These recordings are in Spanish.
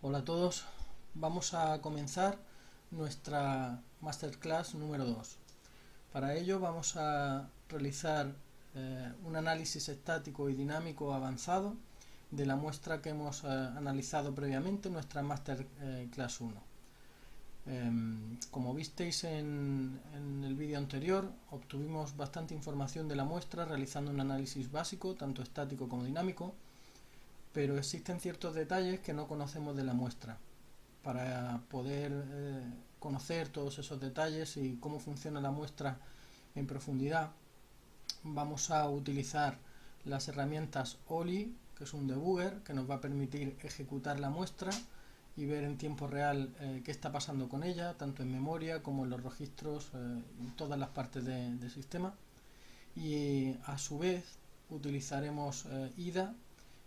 Hola a todos, vamos a comenzar nuestra masterclass número 2. Para ello vamos a realizar un análisis estático y dinámico avanzado de la muestra que hemos analizado previamente en nuestra masterclass 1. Como visteis en el vídeo anterior, obtuvimos bastante información de la muestra realizando un análisis básico, tanto estático como dinámico, pero existen ciertos detalles que no conocemos de la muestra. Para poder conocer todos esos detalles y cómo funciona la muestra en profundidad, vamos a utilizar las herramientas OLI, que es un debugger que nos va a permitir ejecutar la muestra y ver en tiempo real qué está pasando con ella, tanto en memoria como en los registros, en todas las partes del sistema. Y a su vez utilizaremos IDA,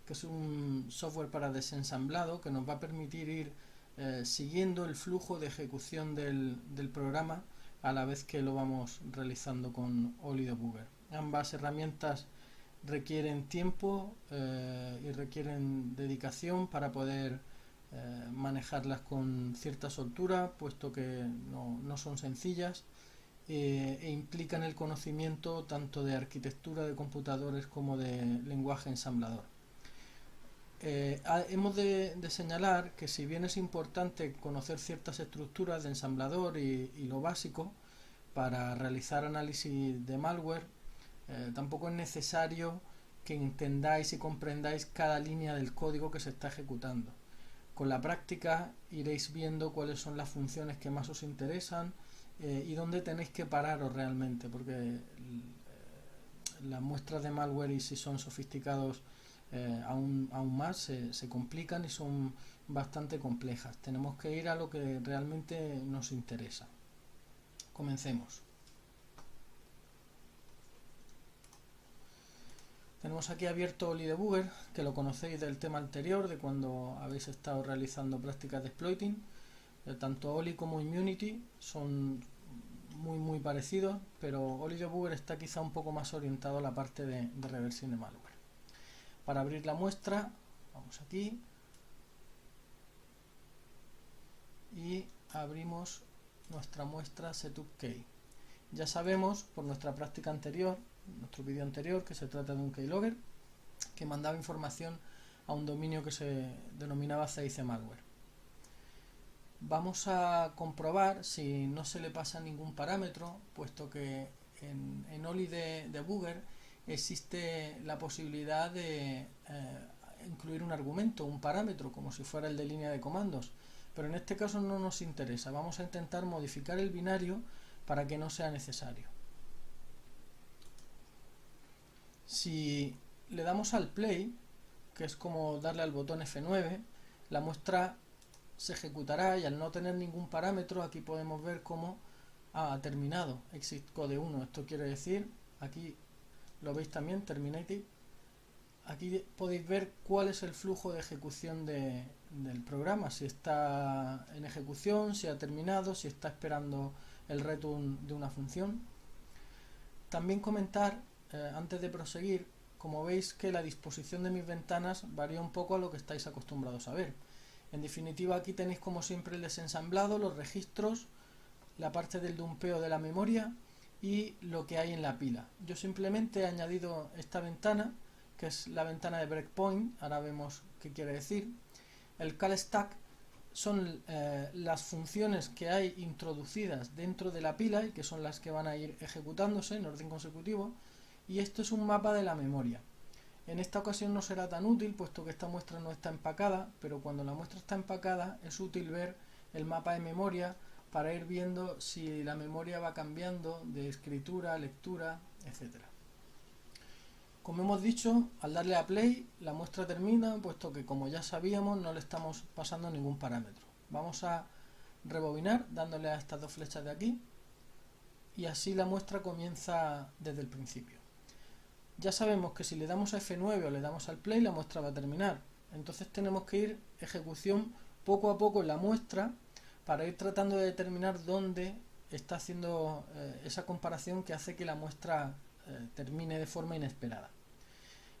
que es un software para desensamblado que nos va a permitir ir siguiendo el flujo de ejecución del programa a la vez que lo vamos realizando con OLI Debugger. Ambas herramientas requieren tiempo y requieren dedicación para poder manejarlas con cierta soltura, puesto que no son sencillas e implican el conocimiento tanto de arquitectura de computadores como de lenguaje ensamblador. Hemos de señalar que si bien es importante conocer ciertas estructuras de ensamblador y lo básico para realizar análisis de malware, tampoco es necesario que entendáis y comprendáis cada línea del código que se está ejecutando. Con la práctica iréis viendo cuáles son las funciones que más os interesan y dónde tenéis que pararos realmente, porque las muestras de malware, y si son sofisticados aún más, se complican y son bastante complejas. Tenemos que ir a lo que realmente nos interesa. Comencemos. Tenemos aquí abierto OLI Debugger, que lo conocéis del tema anterior, de cuando habéis estado realizando prácticas de exploiting. Tanto OLI como Immunity son muy parecidos, pero OLI Debugger está quizá un poco más orientado a la parte de reversión de malware. Para abrir la muestra, vamos aquí y abrimos nuestra muestra SetupKey. Ya sabemos por nuestra práctica anterior, nuestro vídeo anterior, que se trata de un keylogger que mandaba información a un dominio que se denominaba CIC Malware. Vamos a comprobar si no se le pasa ningún parámetro, puesto que en OLI Debugger existe la posibilidad de incluir un argumento, un parámetro, como si fuera el de línea de comandos, pero en este caso no nos interesa. Vamos a intentar modificar el binario para que no sea necesario. Si le damos al play, que es como darle al botón F9, la muestra se ejecutará y al no tener ningún parámetro aquí podemos ver cómo ha terminado exit code 1. Esto quiere decir, aquí lo veis también, terminated. Aquí podéis ver cuál es el flujo de ejecución del programa, si está en ejecución, si ha terminado, si está esperando el return de una función. También comentar, antes de proseguir, como veis que la disposición de mis ventanas varía un poco a lo que estáis acostumbrados a ver. En definitiva, aquí tenéis como siempre el desensamblado, los registros, la parte del dumpeo de la memoria y lo que hay en la pila. Yo simplemente he añadido esta ventana, que es la ventana de breakpoint. Ahora vemos qué quiere decir. El call stack son las funciones que hay introducidas dentro de la pila y que son las que van a ir ejecutándose en orden consecutivo, y esto es un mapa de la memoria. En esta ocasión no será tan útil puesto que esta muestra no está empacada, pero cuando la muestra está empacada es útil ver el mapa de memoria para ir viendo si la memoria va cambiando de escritura, lectura, etc. Como hemos dicho, al darle a play la muestra termina, puesto que, como ya sabíamos, no le estamos pasando ningún parámetro. Vamos a rebobinar dándole a estas dos flechas de aquí y así la muestra comienza desde el principio. Ya sabemos que si le damos a F9 o le damos al play, la muestra va a terminar. Entonces tenemos que ir ejecución poco a poco en la muestra para ir tratando de determinar dónde está haciendo esa comparación que hace que la muestra termine de forma inesperada.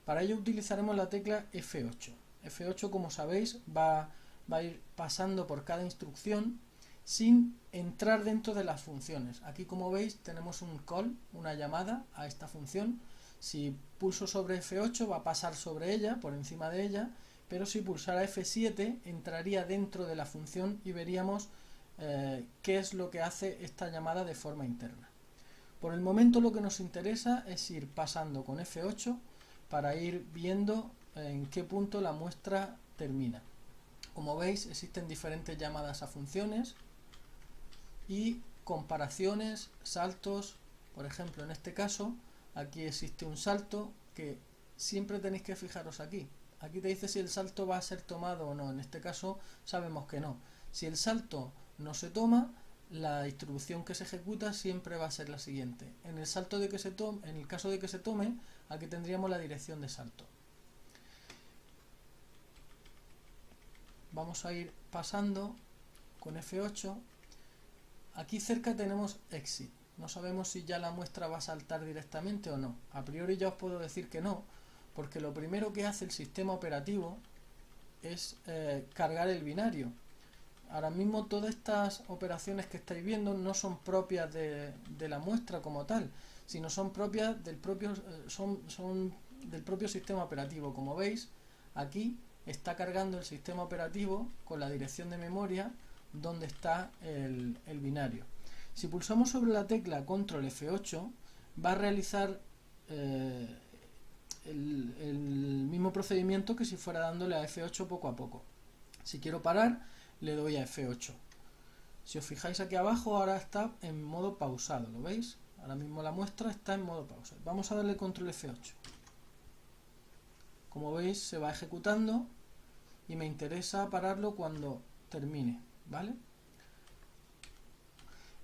Para ello utilizaremos la tecla F8. F8, como sabéis, va va a ir pasando por cada instrucción sin entrar dentro de las funciones. Aquí, como veis, tenemos un call, una llamada a esta función. Si pulso sobre F8 va a pasar sobre ella, por encima de ella, pero si pulsara F7 entraría dentro de la función y veríamos qué es lo que hace esta llamada de forma interna. Por el momento lo que nos interesa es ir pasando con F8 para ir viendo en qué punto la muestra termina. Como veis, existen diferentes llamadas a funciones y comparaciones, saltos. Por ejemplo, en este caso, aquí existe un salto que siempre tenéis que fijaros aquí. Aquí te dice si el salto va a ser tomado o no. En este caso sabemos que no. Si el salto no se toma, la instrucción que se ejecuta siempre va a ser la siguiente. En el caso de que se tome, aquí tendríamos la dirección de salto. Vamos a ir pasando con F8. Aquí cerca tenemos exit. No sabemos si ya la muestra va a saltar directamente o no. A priori ya os puedo decir que no, porque lo primero que hace el sistema operativo es cargar el binario. Ahora mismo todas estas operaciones que estáis viendo no son propias de la muestra como tal, sino son propias del propio, del propio sistema operativo. Como veis, aquí está cargando el sistema operativo con la dirección de memoria donde está el binario. Si pulsamos sobre la tecla Control F8 va a realizar el mismo procedimiento que si fuera dándole a F8 poco a poco. Si quiero parar, le doy a F8. Si os fijáis aquí abajo, ahora está en modo pausado, ¿lo veis? Ahora mismo la muestra está en modo pausa. Vamos a darle Control F8. Como veis, se va ejecutando y me interesa pararlo cuando termine, ¿vale?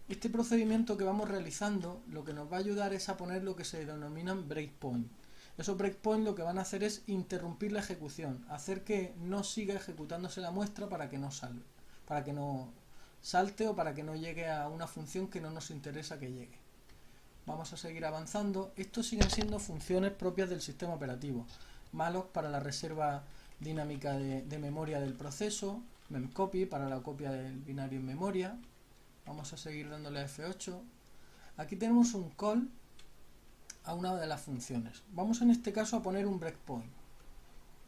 Este procedimiento que vamos realizando lo que nos va a ayudar es a poner lo que se denominan breakpoint. Esos breakpoints lo que van a hacer es interrumpir la ejecución, hacer que no siga ejecutándose la muestra para que no salte o para que no llegue a una función que no nos interesa que llegue. Vamos a seguir avanzando. Estos siguen siendo funciones propias del sistema operativo. Malloc para la reserva dinámica de memoria del proceso, memcopy para la copia del binario en memoria. Vamos a seguir dándole a F8. Aquí tenemos un call a una de las funciones. Vamos en este caso a poner un breakpoint.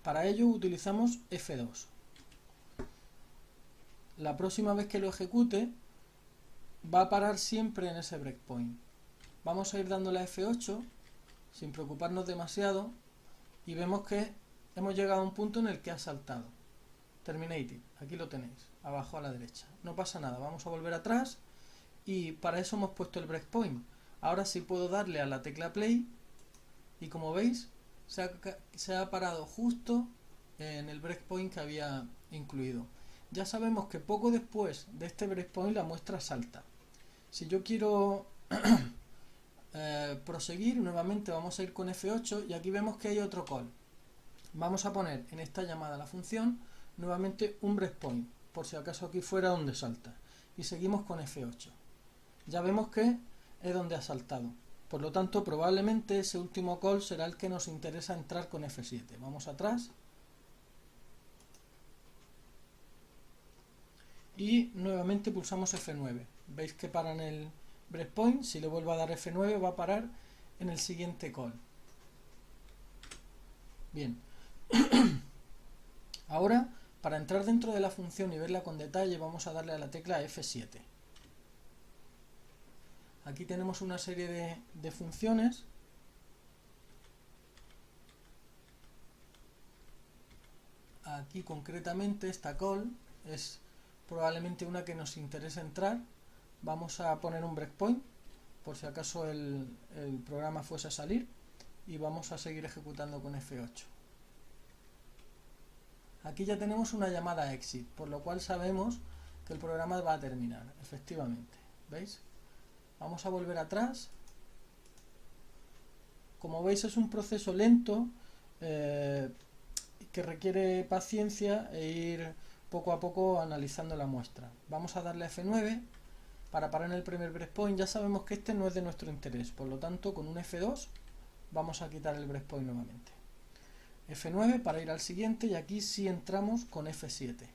Para ello utilizamos F2. La próxima vez que lo ejecute va a parar siempre en ese breakpoint. Vamos a ir dándole a F8 sin preocuparnos demasiado y vemos que hemos llegado a un punto en el que ha saltado. Terminated, aquí lo tenéis, abajo a la derecha. No pasa nada, vamos a volver atrás y para eso hemos puesto el breakpoint. Ahora sí puedo darle a la tecla play y como veis se ha parado justo en el breakpoint que había incluido. Ya sabemos que poco después de este breakpoint la muestra salta. Si yo quiero proseguir, nuevamente vamos a ir con F8 y aquí vemos que hay otro call. Vamos a poner en esta llamada a la función nuevamente un breakpoint, por si acaso aquí fuera donde salta. Y seguimos con F8. Ya vemos que es donde ha saltado. Por lo tanto, probablemente ese último call será el que nos interesa entrar con F7. Vamos atrás. Y nuevamente pulsamos F9. Veis que para en el breakpoint. Si le vuelvo a dar F9 va a parar en el siguiente call. Bien. Ahora, para entrar dentro de la función y verla con detalle, vamos a darle a la tecla F7. Aquí tenemos una serie de funciones. Aquí concretamente esta call es probablemente una que nos interesa entrar. Vamos a poner un breakpoint por si acaso el programa fuese a salir y vamos a seguir ejecutando con F8. Aquí ya tenemos una llamada exit, por lo cual sabemos que el programa va a terminar, efectivamente. ¿Veis? Vamos a volver atrás. Como veis es un proceso lento que requiere paciencia e ir poco a poco analizando la muestra. Vamos a darle a F9 para parar en el primer breakpoint. Ya sabemos que este no es de nuestro interés, por lo tanto con un F2 vamos a quitar el breakpoint nuevamente. F9 para ir al siguiente y aquí sí entramos con F7.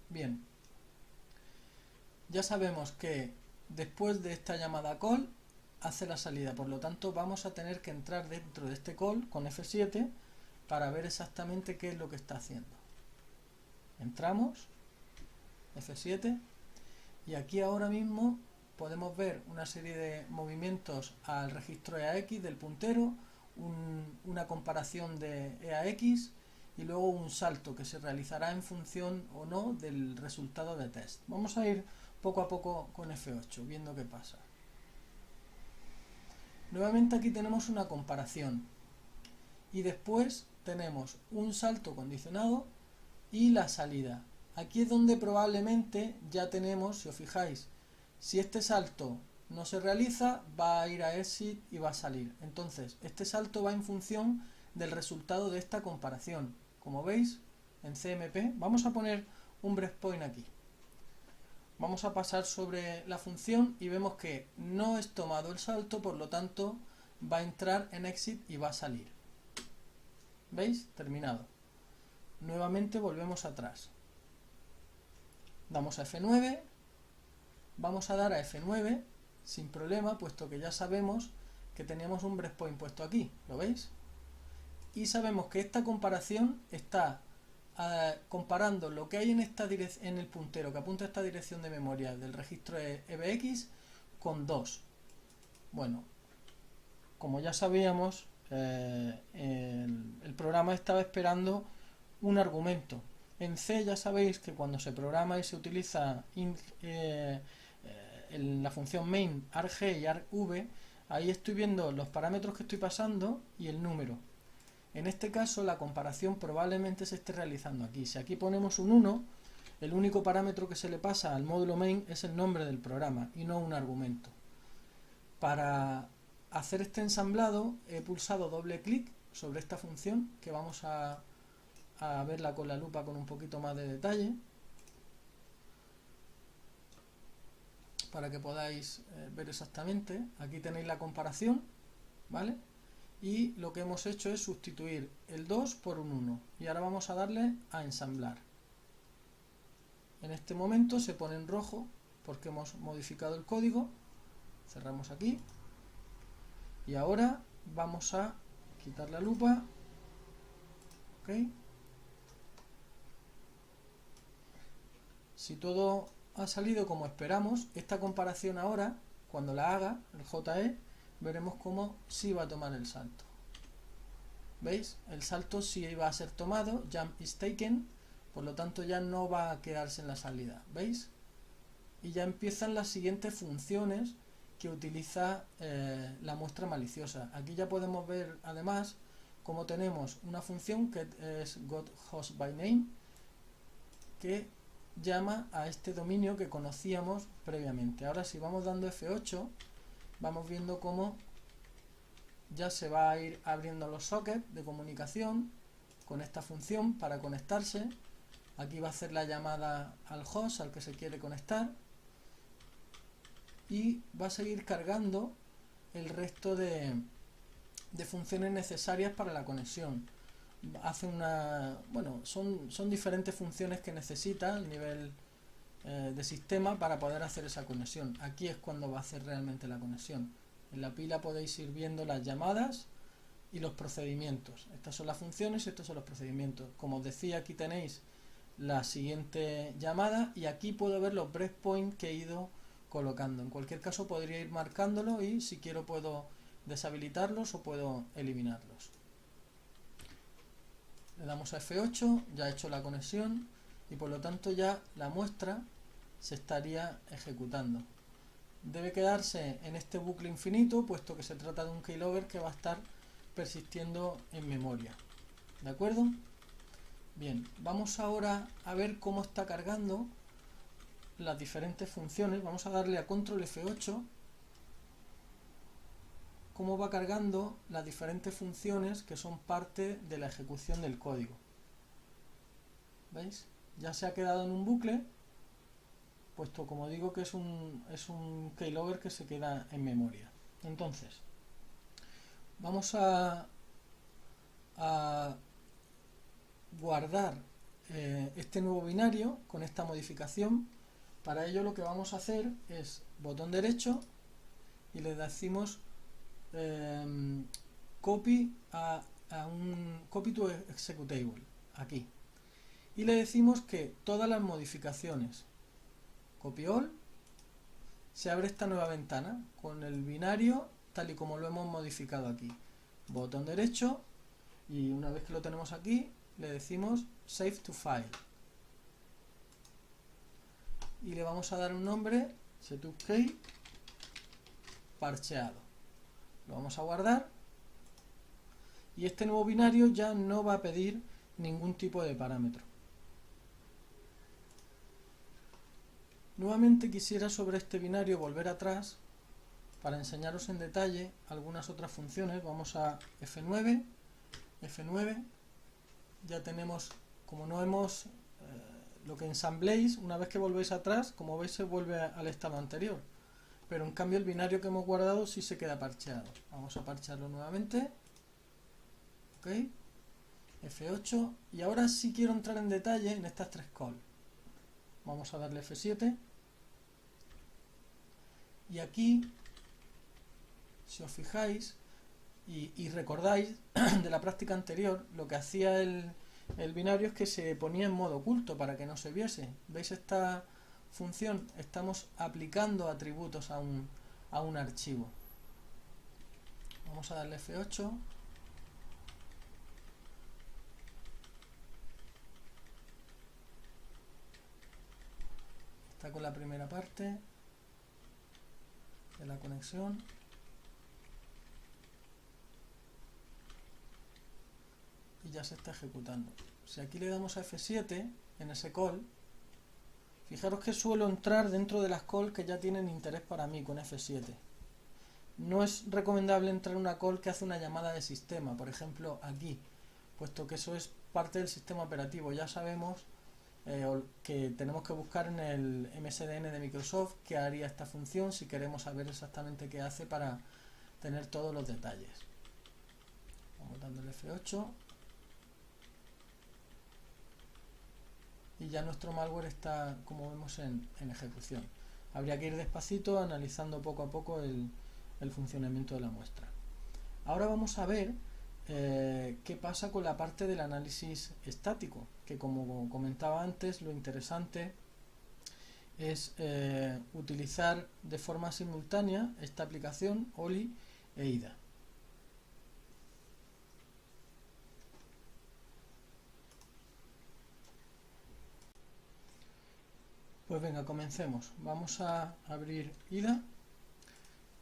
Bien, ya sabemos que después de esta llamada call hace la salida, por lo tanto vamos a tener que entrar dentro de este call con F7 para ver exactamente qué es lo que está haciendo. Entramos, F7, y aquí ahora mismo podemos ver una serie de movimientos al registro EAX del puntero, una comparación de EAX y luego un salto que se realizará en función o no del resultado de test. Vamos a ir poco a poco con F8, viendo qué pasa. Nuevamente aquí tenemos una comparación y después tenemos un salto condicionado y la salida. Aquí es donde probablemente ya tenemos, si os fijáis, si este salto no se realiza, va a ir a exit y va a salir. Entonces, este salto va en función del resultado de esta comparación. Como veis, en CMP, vamos a poner un breakpoint aquí. Vamos a pasar sobre la función y vemos que no es tomado el salto, por lo tanto, va a entrar en exit y va a salir. ¿Veis? Terminado. Nuevamente volvemos atrás. Damos a F9. Vamos a dar a F9 sin problema, puesto que ya sabemos que teníamos un breakpoint puesto aquí. ¿Lo veis? Y sabemos que esta comparación está comparando lo que hay en el puntero que apunta a esta dirección de memoria del registro EBX con 2. Bueno, como ya sabíamos, el programa estaba esperando un argumento. En C ya sabéis que cuando se programa y se utiliza la función main arg y argv, ahí estoy viendo los parámetros que estoy pasando y el número. En este caso la comparación probablemente se esté realizando aquí. Si aquí ponemos un 1, el único parámetro que se le pasa al módulo main es el nombre del programa y no un argumento. Para hacer este ensamblado he pulsado doble clic sobre esta función, que vamos a verla con la lupa con un poquito más de detalle, para que podáis ver exactamente. Aquí tenéis la comparación, ¿vale? Y lo que hemos hecho es sustituir el 2 por un 1. Y ahora vamos a darle a ensamblar. En este momento se pone en rojo porque hemos modificado el código. Cerramos aquí. Y ahora vamos a quitar la lupa. ¿Ok? Si todo ha salido como esperamos, esta comparación ahora, cuando la haga, el JE, veremos cómo sí va a tomar el salto. ¿Veis? El salto sí va a ser tomado, jump is taken, por lo tanto ya no va a quedarse en la salida. ¿Veis? Y ya empiezan las siguientes funciones que utiliza la muestra maliciosa. Aquí ya podemos ver además cómo tenemos una función que es getHostByName, que llama a este dominio que conocíamos previamente. Ahora si vamos dando F8, vamos viendo cómo ya se va a ir abriendo los sockets de comunicación con esta función para conectarse. Aquí va a hacer la llamada al host al que se quiere conectar y va a seguir cargando el resto de funciones necesarias para la conexión. Hace son diferentes funciones que necesita el nivel de sistema para poder hacer esa conexión. Aquí es cuando va a hacer realmente la conexión. En la pila podéis ir viendo las llamadas y los procedimientos. Estas son las funciones y estos son los procedimientos. Como os decía, aquí tenéis la siguiente llamada y aquí puedo ver los breakpoints que he ido colocando. En cualquier caso podría ir marcándolo y si quiero puedo deshabilitarlos o puedo eliminarlos. Le damos a F8, ya ha hecho la conexión y por lo tanto ya la muestra se estaría ejecutando. Debe quedarse en este bucle infinito, puesto que se trata de un keylogger que va a estar persistiendo en memoria. ¿De acuerdo? Bien, vamos ahora a ver cómo está cargando las diferentes funciones. Vamos a darle a control F8. Cómo va cargando las diferentes funciones que son parte de la ejecución del código. ¿Veis? Ya se ha quedado en un bucle, puesto como digo que es un keylogger que se queda en memoria. Entonces, vamos a guardar este nuevo binario con esta modificación. Para ello lo que vamos a hacer es botón derecho y le decimos copy copy to executable, aquí, y le decimos que todas las modificaciones, copy all, se abre esta nueva ventana con el binario tal y como lo hemos modificado aquí. Botón derecho, y una vez que lo tenemos aquí le decimos save to file y le vamos a dar un nombre, setupkey parcheado. Lo vamos a guardar y este nuevo binario ya no va a pedir ningún tipo de parámetro. Nuevamente quisiera sobre este binario volver atrás para enseñaros en detalle algunas otras funciones. Vamos a F9, ya tenemos, como no hemos lo que ensambléis, una vez que volvéis atrás, como veis se vuelve al estado anterior, pero en cambio el binario que hemos guardado sí se queda parcheado. Vamos a parchearlo nuevamente, ok, F8, y ahora sí quiero entrar en detalle en estas tres calls. Vamos a darle F7 y aquí, si os fijáis y recordáis de la práctica anterior, lo que hacía el binario es que se ponía en modo oculto para que no se viese. ¿Veis esta función? Estamos aplicando atributos a un archivo. Vamos a darle F8. Está con la primera parte de la conexión. Y ya se está ejecutando. Si aquí le damos a F7 en ese call, fijaros que suelo entrar dentro de las calls que ya tienen interés para mí con F7. No es recomendable entrar en una call que hace una llamada de sistema, por ejemplo aquí, puesto que eso es parte del sistema operativo. Ya sabemos que tenemos que buscar en el MSDN de Microsoft qué haría esta función si queremos saber exactamente qué hace para tener todos los detalles. Vamos dándole F8. Y ya nuestro malware está, como vemos, en ejecución. Habría que ir despacito analizando poco a poco el funcionamiento de la muestra. Ahora vamos a ver qué pasa con la parte del análisis estático, que como comentaba antes, lo interesante es utilizar de forma simultánea esta aplicación OLI e IDA. Pues venga, comencemos. Vamos a abrir IDA,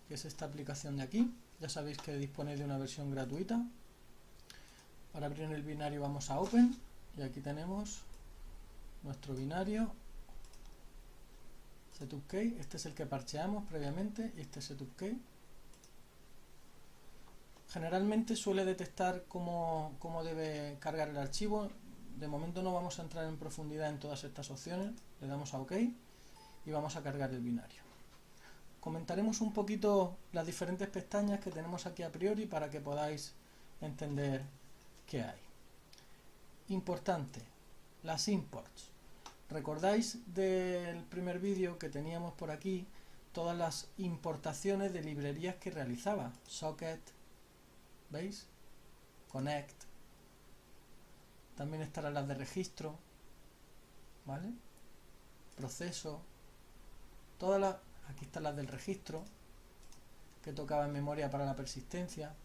que es esta aplicación de aquí. Ya sabéis que dispone de una versión gratuita. Para abrir en el binario vamos a Open y aquí tenemos nuestro binario setupkey. Este es el que parcheamos previamente y este es setupkey. Generalmente suele detectar cómo debe cargar el archivo. De momento no vamos a entrar en profundidad en todas estas opciones. Le damos a OK y vamos a cargar el binario. Comentaremos un poquito las diferentes pestañas que tenemos aquí a priori para que podáis entender qué hay. Importante, las imports. ¿Recordáis del primer vídeo que teníamos por aquí todas las importaciones de librerías que realizaba? Socket, ¿veis? Connect. También estarán las de registro, ¿vale? Proceso. Aquí están las del registro, que tocaba en memoria para la persistencia.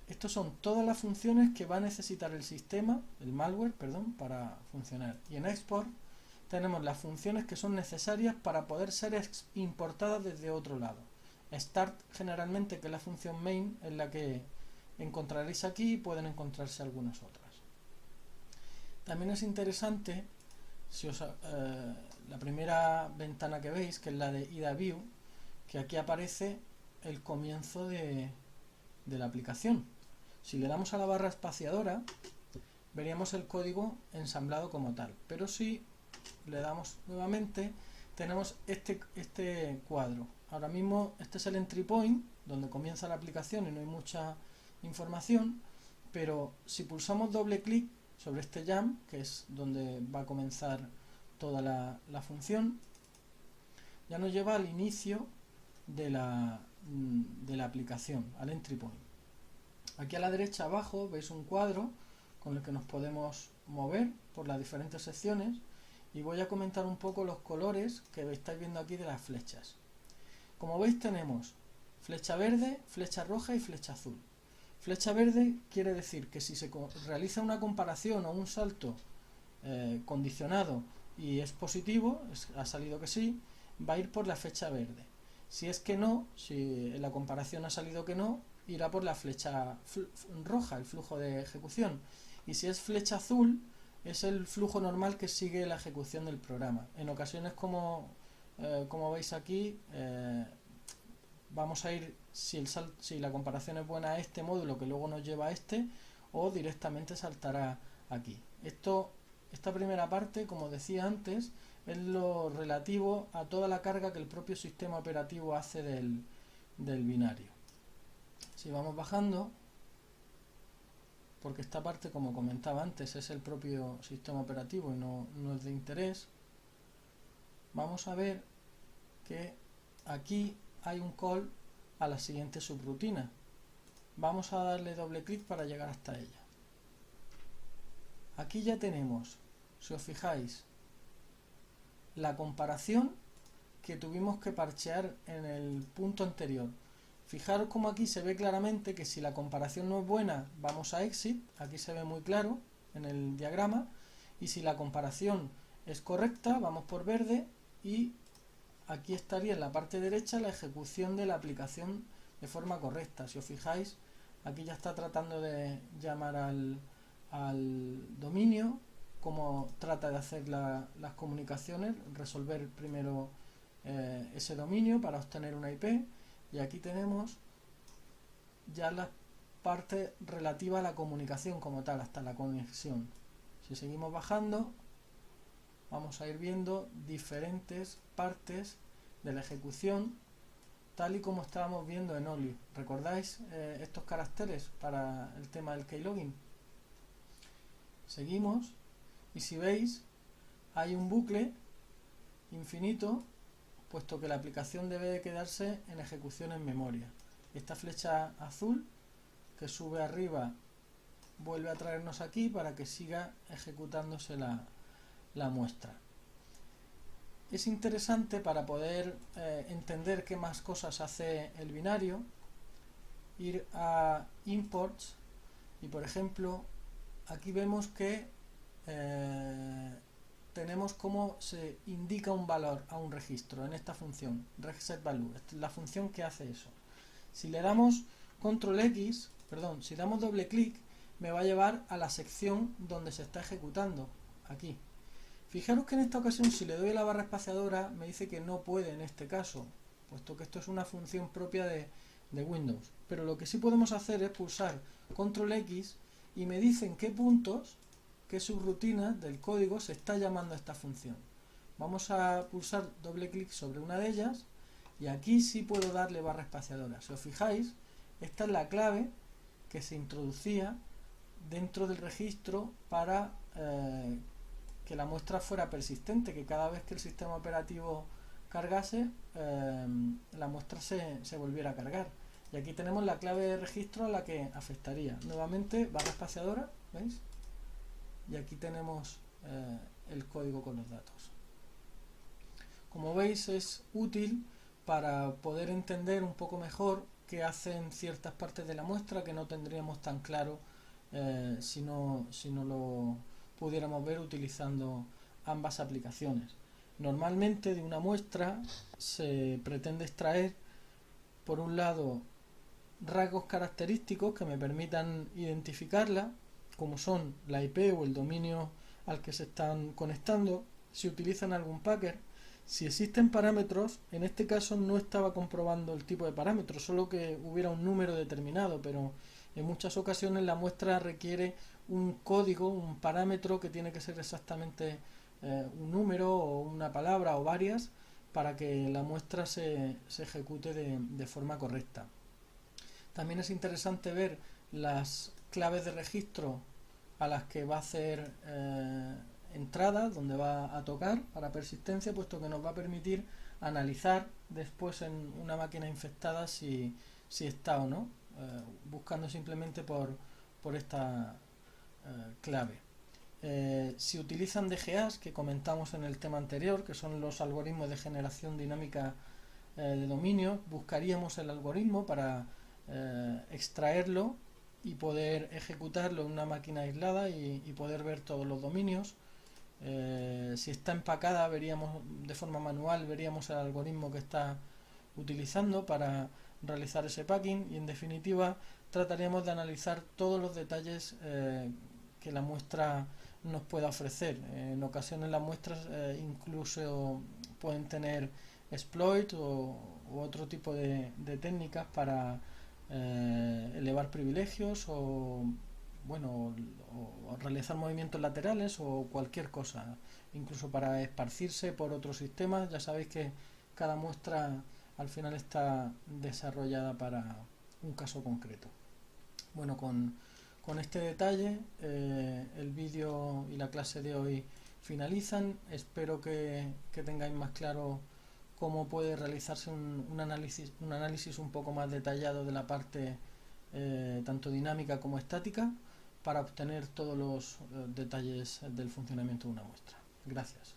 Estas son todas las funciones que va a necesitar el sistema, el malware, perdón, para funcionar. Y en export tenemos las funciones que son necesarias para poder ser importadas desde otro lado. Start, generalmente, que es la función main, es la que encontraréis aquí, y pueden encontrarse algunas otras. También es interesante, si la primera ventana que veis, que es la de IDA View, que aquí aparece el comienzo de la aplicación. Si le damos a la barra espaciadora, veríamos el código ensamblado como tal, pero si le damos nuevamente, tenemos este cuadro. Ahora mismo este es el entry point, donde comienza la aplicación y no hay mucha información, pero si pulsamos doble clic sobre este jump, que es donde va a comenzar toda la función, ya nos lleva al inicio de la aplicación, al entry point. Aquí a la derecha abajo veis un cuadro con el que nos podemos mover por las diferentes secciones y voy a comentar un poco los colores que estáis viendo aquí de las flechas. Como veis tenemos flecha verde, flecha roja y flecha azul. Flecha verde quiere decir que si se realiza una comparación o un salto condicionado y es positivo, ha salido que sí, va a ir por la flecha verde. Si es que no, si en la comparación ha salido que no, irá por la flecha roja, el flujo de ejecución. Y si es flecha azul, es el flujo normal que sigue la ejecución del programa. En ocasiones, como veis aquí, vamos a ir, si la comparación es buena, a este módulo que luego nos lleva a este, o directamente saltará aquí. Esta primera parte, como decía antes, es lo relativo a toda la carga que el propio sistema operativo hace del binario. Si vamos bajando, porque esta parte, como comentaba antes, es el propio sistema operativo y no es de interés, vamos a ver que aquí hay un call a la siguiente subrutina. Vamos a darle doble clic para llegar hasta ella. Aquí ya tenemos, si os fijáis, la comparación que tuvimos que parchear en el punto anterior. Fijaros como aquí se ve claramente que si la comparación no es buena, vamos a exit, aquí se ve muy claro en el diagrama, y si la comparación es correcta, vamos por verde, y aquí estaría en la parte derecha la ejecución de la aplicación de forma correcta. Si os fijáis, aquí ya está tratando de llamar al dominio, cómo trata de hacer las comunicaciones, resolver primero ese dominio para obtener una IP, y aquí tenemos ya la parte relativa a la comunicación como tal, hasta la conexión. Si seguimos bajando, vamos a ir viendo diferentes partes de la ejecución, tal y como estábamos viendo en Oli. ¿Recordáis estos caracteres para el tema del keylogin? Seguimos, y si veis, hay un bucle infinito, puesto que la aplicación debe de quedarse en ejecución en memoria. Esta flecha azul que sube arriba vuelve a traernos aquí para que siga ejecutándose la muestra. Es interesante para poder entender qué más cosas hace el binario, ir a imports y, por ejemplo, aquí vemos que tenemos cómo se indica un valor a un registro en esta función, regSetValue, esta es la función que hace eso. Si le damos si damos doble clic, me va a llevar a la sección donde se está ejecutando, aquí. Fijaros que en esta ocasión, si le doy a la barra espaciadora, me dice que no puede en este caso, puesto que esto es una función propia de Windows. Pero lo que sí podemos hacer es pulsar Control X y me dicen qué puntos, qué subrutinas del código se está llamando a esta función. Vamos a pulsar doble clic sobre una de ellas y aquí sí puedo darle barra espaciadora. Si os fijáis, esta es la clave que se introducía dentro del registro para que la muestra fuera persistente, que cada vez que el sistema operativo cargase, la muestra se volviera a cargar. Y aquí tenemos la clave de registro a la que afectaría. Nuevamente, barra espaciadora, ¿veis? Y aquí tenemos el código con los datos. Como veis, es útil para poder entender un poco mejor qué hacen ciertas partes de la muestra que no tendríamos tan claro si no lo pudiéramos ver utilizando ambas aplicaciones. Normalmente de una muestra se pretende extraer, por un lado, rasgos característicos que me permitan identificarla, como son la IP o el dominio al que se están conectando, si utilizan algún packer. Si existen parámetros, en este caso no estaba comprobando el tipo de parámetro, solo que hubiera un número determinado, pero en muchas ocasiones la muestra requiere un código, un parámetro que tiene que ser exactamente un número o una palabra o varias para que la muestra se ejecute de forma correcta. También es interesante ver las claves de registro a las que va a hacer entradas donde va a tocar para persistencia, puesto que nos va a permitir analizar después en una máquina infectada si está o no, buscando simplemente por esta clave. Si utilizan DGAs, que comentamos en el tema anterior, que son los algoritmos de generación dinámica de dominios, buscaríamos el algoritmo para extraerlo y poder ejecutarlo en una máquina aislada y poder ver todos los dominios. Si está empacada, veríamos de forma manual, veríamos el algoritmo que está utilizando para realizar ese packing, y en definitiva trataríamos de analizar todos los detalles que la muestra nos pueda ofrecer. En ocasiones las muestras incluso pueden tener exploit u otro tipo de técnicas para elevar privilegios o realizar movimientos laterales o cualquier cosa, incluso para esparcirse por otros sistemas. Ya sabéis que cada muestra al final está desarrollada para un caso concreto. Bueno, con este detalle el vídeo y la clase de hoy finalizan. Espero que tengáis más claro cómo puede realizarse un análisis un poco más detallado de la parte tanto dinámica como estática, para obtener todos los detalles del funcionamiento de una muestra. Gracias.